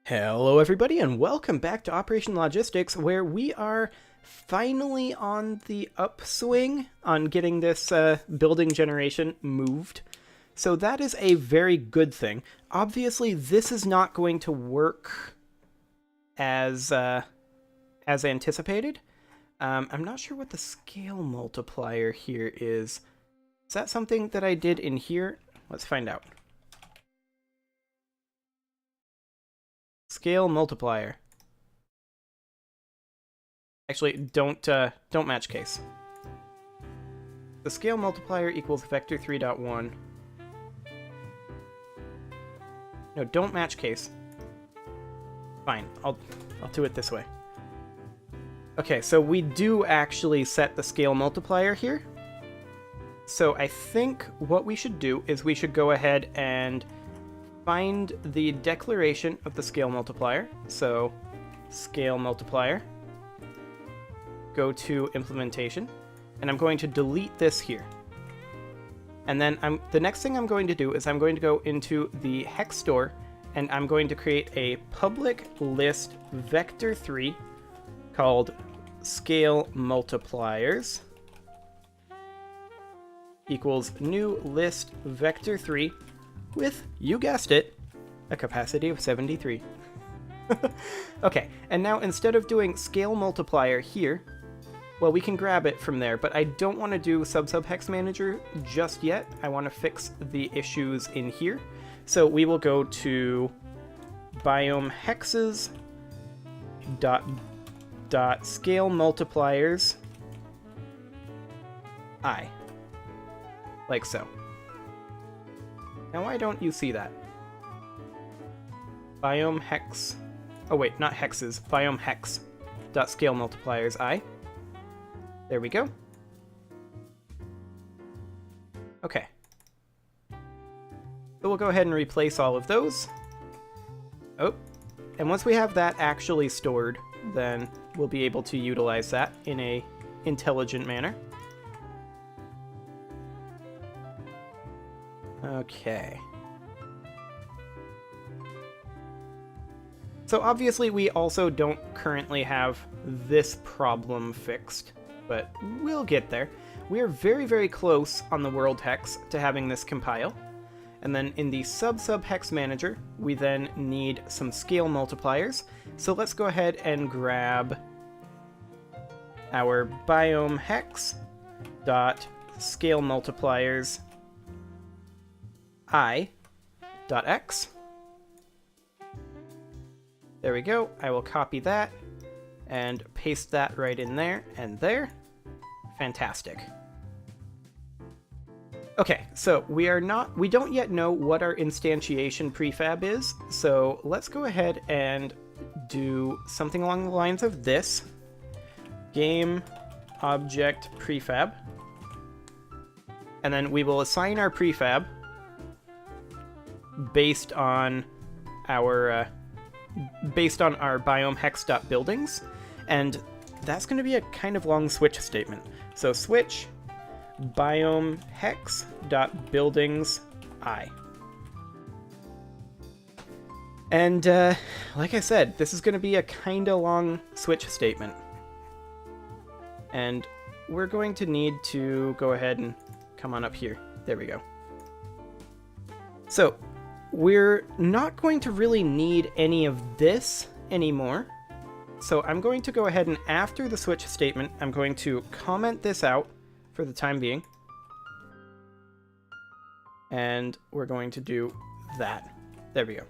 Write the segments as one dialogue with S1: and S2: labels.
S1: Hello everybody and welcome back to Operation Logistics, where we are finally on the upswing on getting this building generation moved. So that is a very good thing. Obviously this is not going to work as anticipated. I'm not sure what the scale multiplier here is. Is that something that I did in here? Let's find out. Scale multiplier. Actually, don't match case. The scale multiplier equals vector 3.1. No, don't match case. Fine, I'll do it this way. Okay, so we do actually set the scale multiplier here. So I think what we should do is we should go ahead and find the declaration of the scale multiplier. So scale multiplier, go to implementation, and I'm going to delete this here. And then the next thing I'm going to do is I'm going to go into the hex store and I'm going to create a public list vector3 called scale multipliers equals new list vector3 with, you guessed it, a capacity of 73. Okay, and now instead of doing scale multiplier here, well, we can grab it from there, but I don't want to do sub-hex manager just yet. I want to fix the issues in here. So we will go to biome hexes dot scale multipliers I, like so. Now why don't you see that? Biome hex, oh wait, not hexes, biome hex dot scale multipliers I. There we go. Okay. So we'll go ahead and replace all of those. Oh, and once we have that actually stored, then we'll be able to utilize that in a intelligent manner. Okay. So obviously we also don't currently have this problem fixed, but we'll get there. We are very, very close on the world hex to having this compile. And then in the sub-hex manager, we then need some scale multipliers. So let's go ahead and grab our biome hex dot scale multipliers I.x. There we go. I will copy that and paste that right in there and there. Fantastic. Okay, so we don't yet know what our instantiation prefab is, so let's go ahead and do something along the lines of this. Game object prefab. And then we will assign our prefab based on our biome hex.buildings, and that's going to be a kind of long switch statement. So switch biome hex.buildings I. And like I said, this is going to be a kind of long switch statement. And we're going to need to go ahead and come on up here. There we go. So we're not going to really need any of this anymore. So I'm going to go ahead and after the switch statement, I'm going to comment this out for the time being. And we're going to do that. There we go.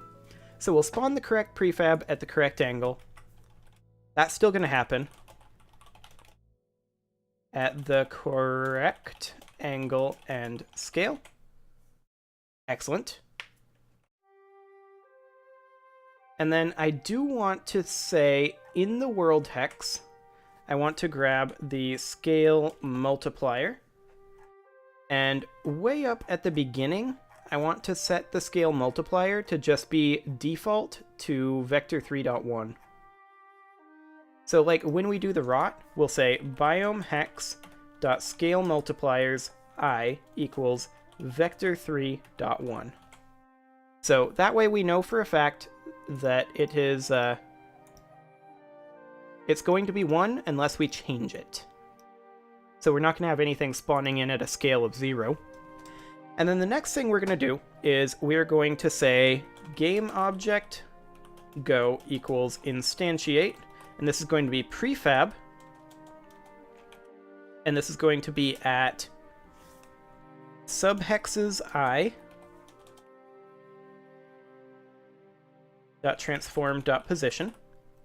S1: So we'll spawn the correct prefab at the correct angle. That's still going to happen at the correct angle and scale. Excellent. And then I do want to say in the world hex, I want to grab the scale multiplier. And way up at the beginning, I want to set the scale multiplier to just be default to vector 3.1. So like when we do the rot, we'll say biome hex dot scale multipliers I equals vector 3.1. So that way we know for a fact that it is, it's going to be 1 unless we change it. So we're not going to have anything spawning in at a scale of 0. And then the next thing we're going to do is we're going to say game object go equals instantiate, and this is going to be prefab, and this is going to be at subhexes I dot transform dot position.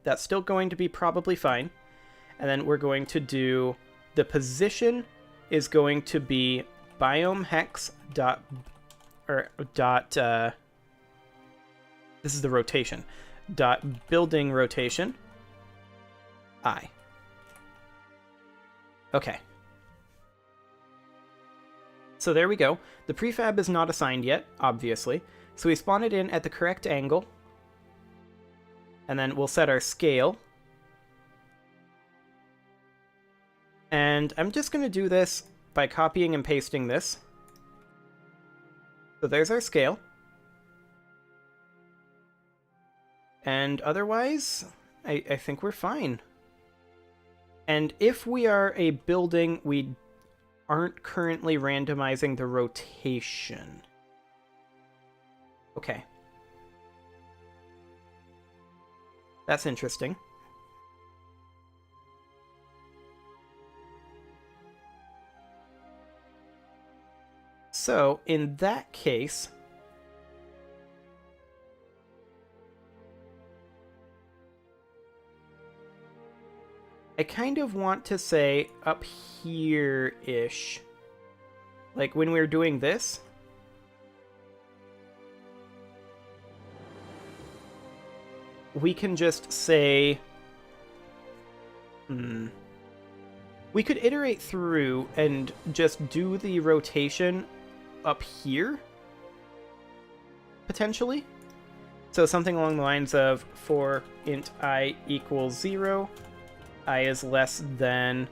S1: That's still going to be probably fine. And then we're going to do the position is going to be biome hex dot this is the rotation dot building rotation I. Okay. So there we go. The prefab is not assigned yet, obviously. So we spawn it in at the correct angle. And then we'll set our scale. And I'm just going to do this by copying and pasting this. So there's our scale. And otherwise, I think we're fine. And if we are a building, we aren't currently randomizing the rotation. Okay. That's interesting. So, in that case, I kind of want to say up here-ish. Like when we're doing this. We can just say... We could iterate through and just do the rotation up here. Potentially. So something along the lines of for int I equals 0. I is less than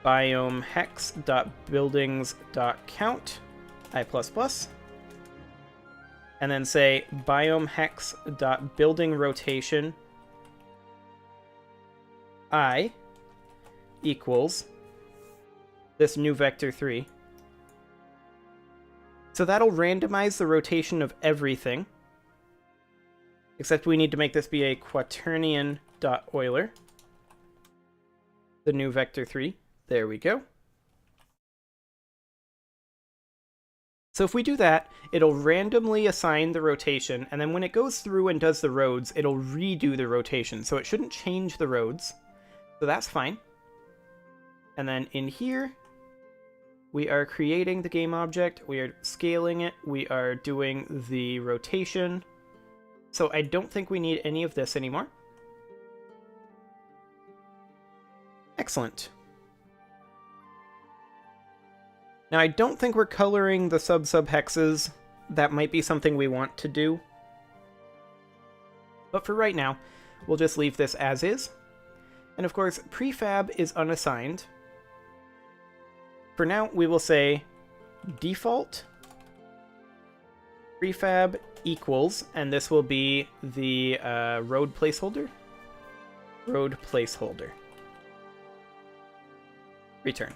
S1: biome hex dot buildings dot count I plus plus, and then say biome hex dot building rotation I equals this new vector 3. So that'll randomize the rotation of everything, except we need to make this be a quaternion dot Euler, the new vector 3. There we go. So if we do that, it'll randomly assign the rotation, and then when it goes through and does the roads, it'll redo the rotation, so it shouldn't change the roads. So that's fine. And then in here, we are creating the game object, we are scaling it, we are doing the rotation. So I don't think we need any of this anymore. Excellent. Now I don't think we're coloring the sub-hexes. That might be something we want to do. But for right now, we'll just leave this as is. And of course, prefab is unassigned. For now, we will say default prefab equals, and this will be the road placeholder. Road placeholder. Return.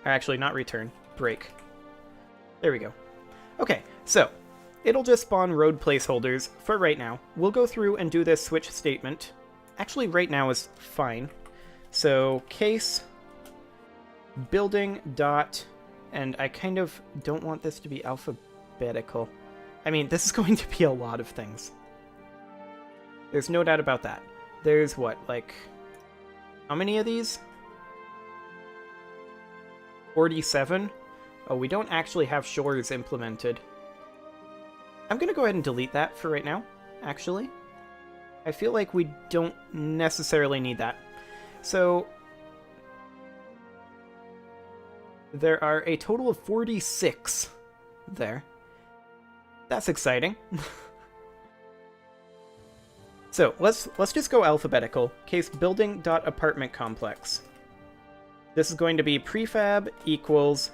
S1: Or actually, not return. Break. There we go. Okay, so it'll just spawn road placeholders for right now. We'll go through and do this switch statement. Actually, right now is fine. So case building dot, and I kind of don't want this to be alphabetical. I mean, this is going to be a lot of things. There's no doubt about that. There's what, like, how many of these? 47? Oh, we don't actually have shores implemented. I'm gonna go ahead and delete that for right now, actually. I feel like we don't necessarily need that. So there are a total of 46 there. That's exciting. So let's just go alphabetical. Case building dot apartment complex. This is going to be prefab equals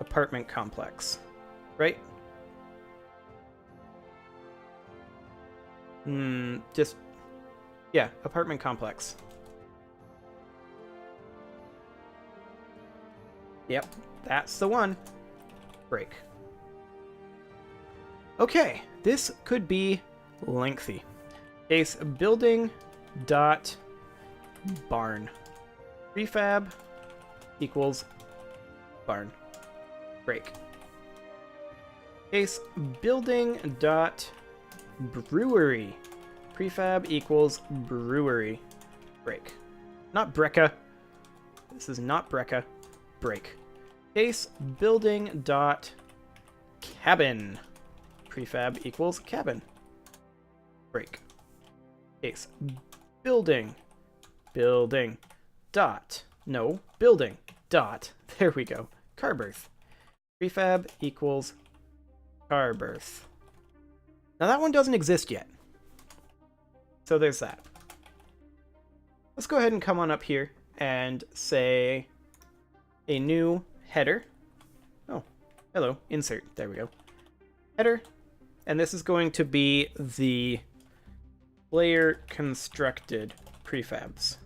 S1: apartment complex, right? Just, yeah, apartment complex. Yep, that's the one. Break. Okay, this could be lengthy. Case building dot barn. Prefab equals barn. Break. Case building dot brewery. Prefab equals brewery. Break. Not Brecca. This is not Brecca. Break. Case building dot cabin. Prefab equals cabin. Break. Case building dot, no, building dot, there we go, car berth. Prefab equals car berth. Now that one doesn't exist yet, so there's that. Let's go ahead and come on up here and say a new header. Oh, hello, insert, there we go. Header, and this is going to be the player constructed prefabs.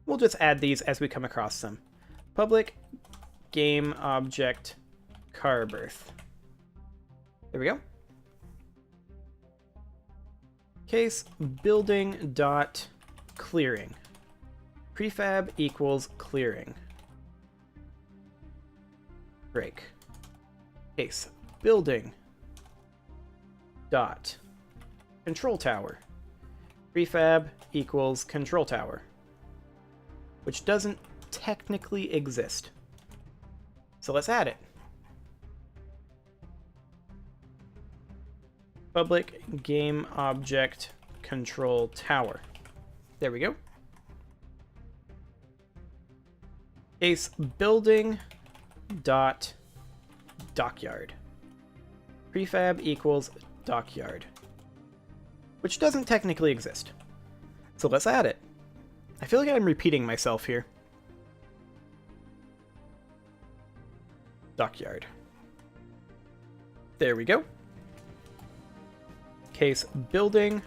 S1: We'll just add these as we come across them. Public game object car berth. There we go. Case building dot clearing. Prefab equals clearing. Break. Case building dot control tower. Prefab equals control tower, which doesn't technically exist. So let's add it. Public game object control tower. There we go. Case building dot dockyard. Prefab equals dockyard, which doesn't technically exist. So let's add it. I feel like I'm repeating myself here. Dockyard. There we go. Case building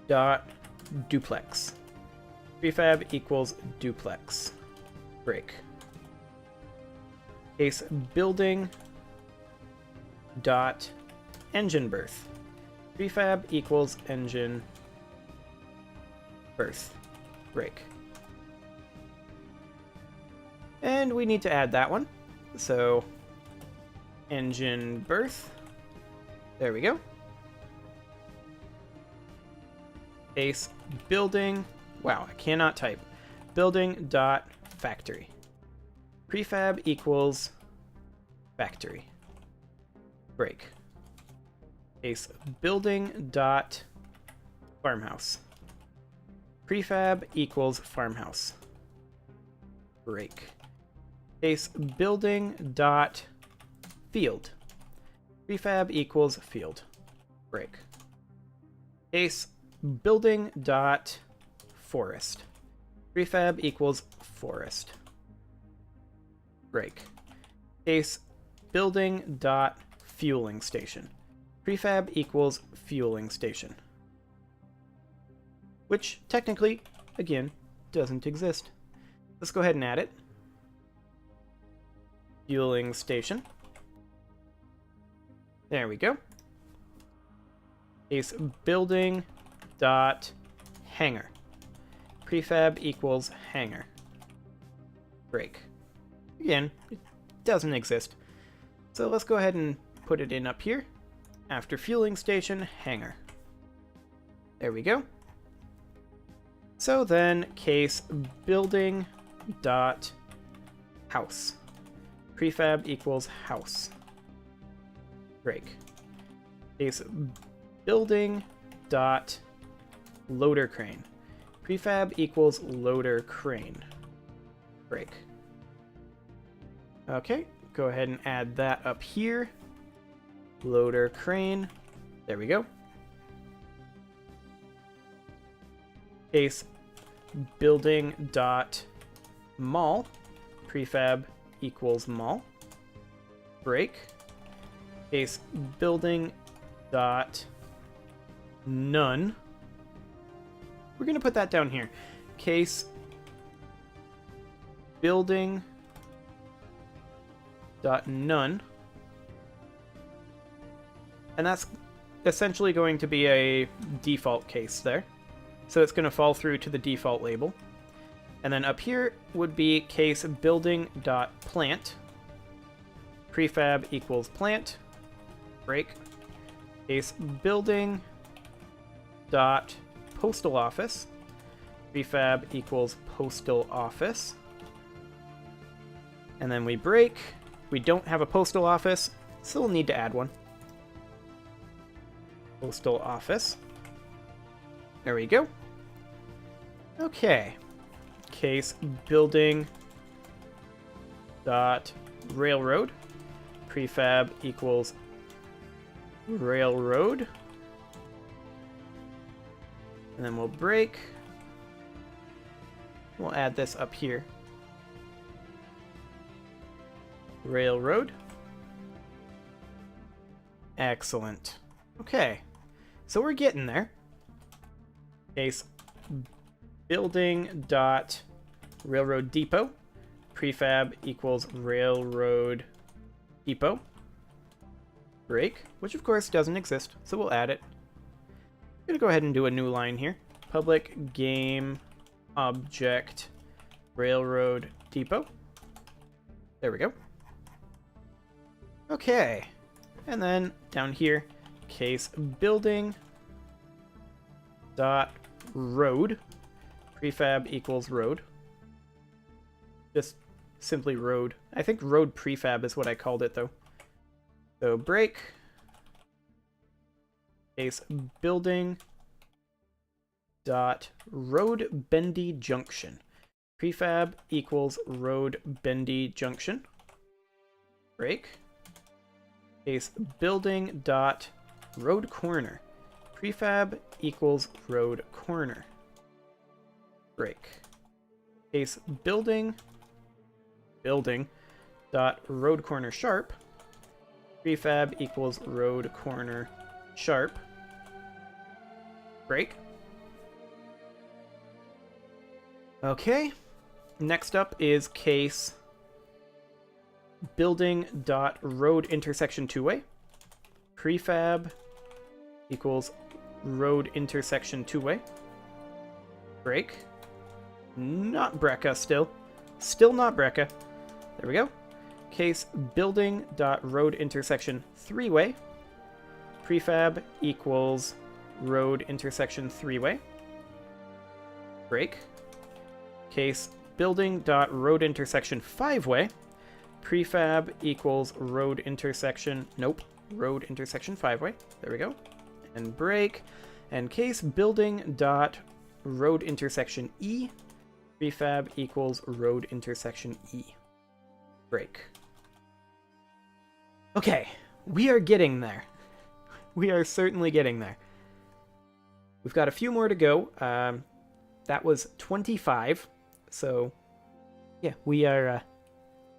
S1: dot duplex. Prefab equals duplex. Break. Case building dot engine berth. Prefab equals engine berth. Break. And we need to add that one. So engine berth. There we go. Case building. Wow, I cannot type. Building dot factory. Prefab equals factory. Break. Case building dot farmhouse. Prefab equals farmhouse. Break. Case building dot field. Prefab equals field. Break. Case building dot forest. Prefab equals forest. Break. Case building dot fueling station. Prefab equals fueling station. Which technically, again, doesn't exist. Let's go ahead and add it. Fueling station. There we go. Case building dot hangar. Prefab equals hangar. Break. Again, it doesn't exist. So let's go ahead and put it in up here. After fueling station, hangar. There we go. So then case building dot house. Prefab equals house. Break. Case building dot loader crane. Prefab equals loader crane. Break. Okay, go ahead and add that up here. Loader crane. There we go. Case building dot mall. Prefab equals mall. Break. Case building dot none. We're going to put that down here. Case building dot none. And that's essentially going to be a default case there. So it's going to fall through to the default label. And then up here would be case building dot plant. Prefab equals plant. Break. Case building dot postal office. Prefab equals postal office. And then we break. We don't have a postal office, so we'll need to add one. Postal office. There we go. Okay. Case building dot railroad. Prefab equals railroad. And then we'll break. We'll add this up here. Railroad. Excellent. Okay. So we're getting there. Case building dot railroad depot. Prefab equals railroad depot. Break, which of course doesn't exist, so we'll add it. I'm gonna go ahead and do a new line here. Public game object railroad depot. There we go. Okay, and then down here, case building dot road. Prefab equals road. Just simply road. I think road prefab is what I called it though. So break. Case building dot road bendy junction. Prefab equals road bendy junction. Break. Case building dot road corner. Prefab equals road corner. Break. Case building dot road corner sharp. Prefab equals road corner sharp. Break. Okay. Next up is case building dot road intersection two-way. Prefab equals road intersection two-way. Break. Not Brecca still. Still not Brecca. There we go. Case building dot road intersection three-way. Prefab equals road intersection three-way. Break. Case building dot road intersection five-way. Prefab equals road intersection, nope, road intersection five-way. There we go. And break. And case building dot road intersection E. Prefab equals road intersection E. Break. Okay, we are getting there. We are certainly getting there. We've got a few more to go. That was 25. So, yeah, we're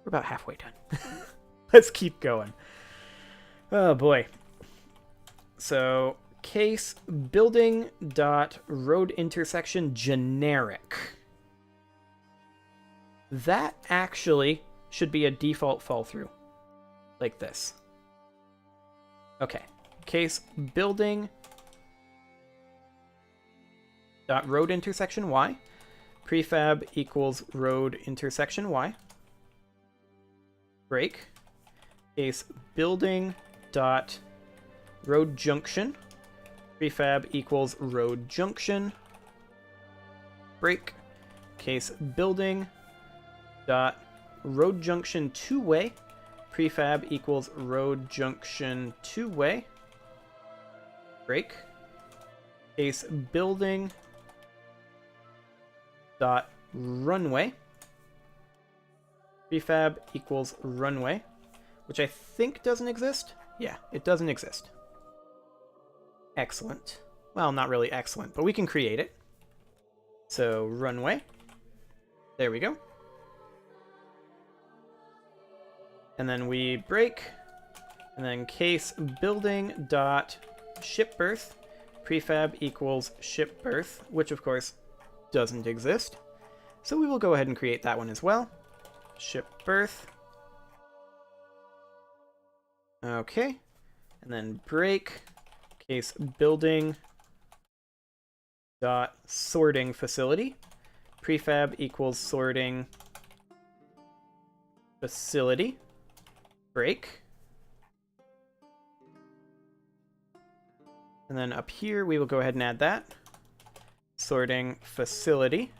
S1: about halfway done. Let's keep going. Oh boy. So, case building dot road intersection generic. That actually should be a default fall through. Like this. Okay. Case building dot road intersection Y. Prefab equals road intersection Y. Break. Case building dot road junction. Prefab equals road junction. Break. Case building dot road junction two-way. Prefab equals road junction two-way. Break. Case building dot runway. Prefab equals runway, which I think doesn't exist. Yeah, it doesn't exist. Excellent. Well, not really excellent, but we can create it. So runway. There we go. And then we break. And then case building dot ship birth. Prefab equals ship birth, which of course doesn't exist. So we will go ahead and create that one as well. Ship birth. Okay. And then break case building dot sorting facility. Prefab equals sorting facility. Break. And then up here, we will go ahead and add that. Sorting facility.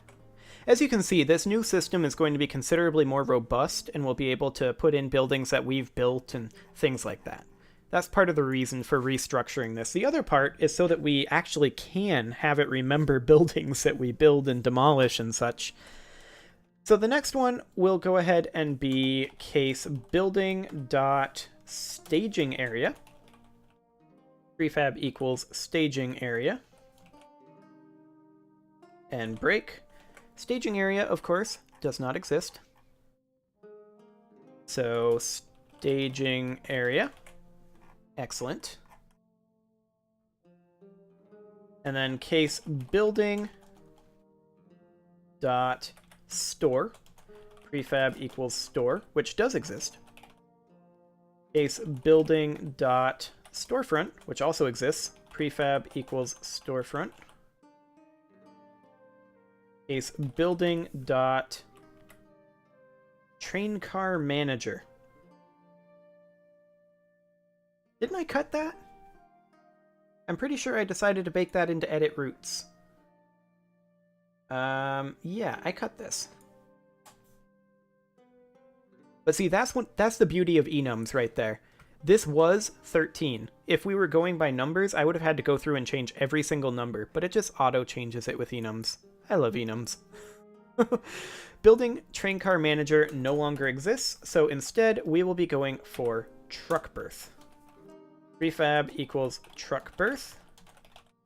S1: As you can see, this new system is going to be considerably more robust, and we'll be able to put in buildings that we've built and things like that. That's part of the reason for restructuring this. The other part is so that we actually can have it remember buildings that we build and demolish and such. So the next one will go ahead and be case building dot staging area. Prefab equals staging area. And break. Staging area, of course, does not exist. So staging area. Excellent. And then case building dot store. Prefab equals store, which does exist. Case building dot storefront, which also exists. Prefab equals storefront. Case building dot train car manager. Didn't I cut that? I'm pretty sure I decided to bake that into edit roots. Yeah, I cut this. But see, that's the beauty of enums right there. This was 13. If we were going by numbers, I would have had to go through and change every single number, but it just auto-changes it with enums. I love enums. Building train car manager no longer exists, so instead we will be going for truck berth. Prefab equals truck berth,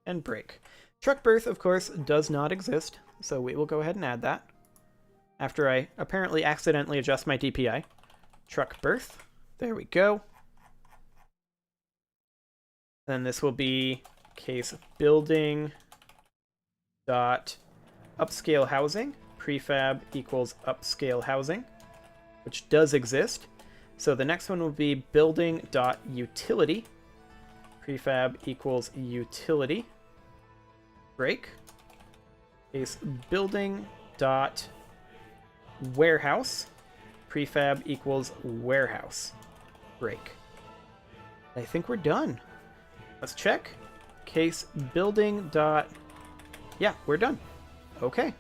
S1: and break. Truck berth, of course, does not exist, so we will go ahead and add that. After I apparently accidentally adjust my DPI. Truck berth. There we go. Then this will be case building dot upscale housing. Prefab equals upscale housing, which does exist. So the next one will be building dot utility. Prefab equals utility. Break. Case building dot warehouse. Prefab equals warehouse. Break. I think we're done. Let's check. Case building dot... Yeah, we're done. Okay.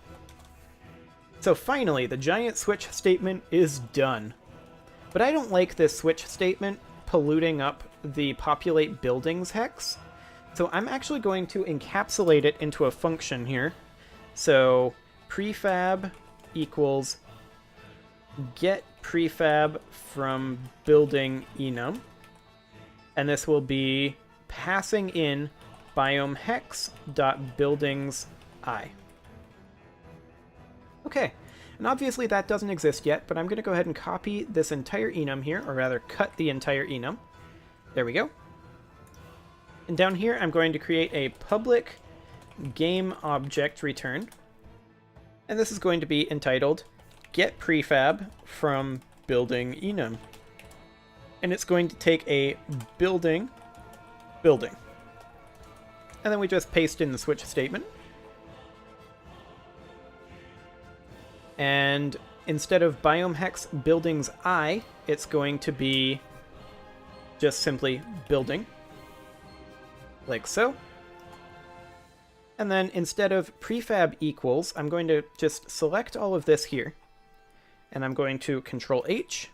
S1: So finally, the giant switch statement is done. But I don't like this switch statement polluting up the populate buildings hex. So I'm actually going to encapsulate it into a function here. So prefab equals get prefab from building enum. And this will be passing in biome hex dot buildings I. Okay, and obviously that doesn't exist yet, but I'm going to go ahead and copy this entire enum here, or rather cut the entire enum. There we go. And down here I'm going to create a public game object return. And this is going to be entitled get prefab from building enum. And it's going to take a building. And then we just paste in the switch statement. And instead of biome hex buildings I, it's going to be just simply building. Like so. And then instead of prefab equals, I'm going to just select all of this here. And I'm going to Control H,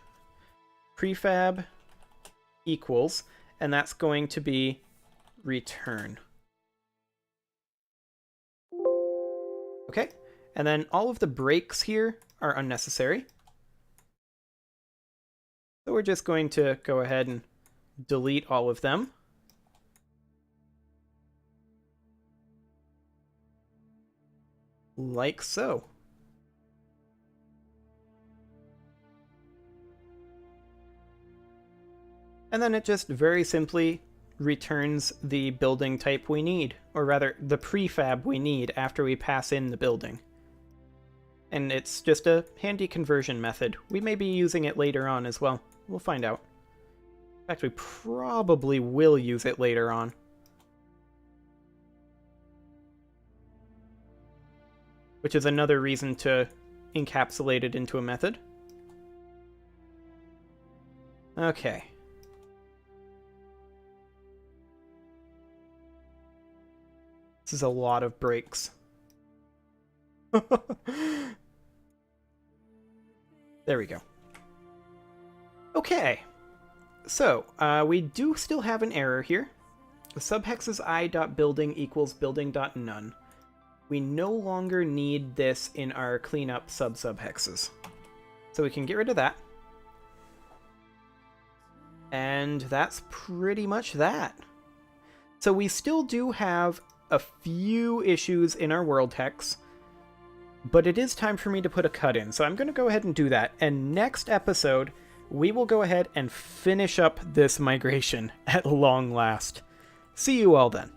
S1: prefab equals, and that's going to be return. Okay, and then all of the breaks here are unnecessary. So we're just going to go ahead and delete all of them. Like so. And then it just very simply returns the building type we need, or rather, the prefab we need after we pass in the building. And it's just a handy conversion method. We may be using it later on as well. We'll find out. In fact, we probably will use it later on. Which is another reason to encapsulate it into a method. Okay. This is a lot of breaks. There we go. Okay. So, we do still have an error here. The subhexes I.building equals building.none. We no longer need this in our cleanup sub-subhexes. So we can get rid of that. And that's pretty much that. So we still do have a few issues in our world hex, but it is time for me to put a cut in. So I'm going to go ahead and do that. And next episode, we will go ahead and finish up this migration at long last. See you all then.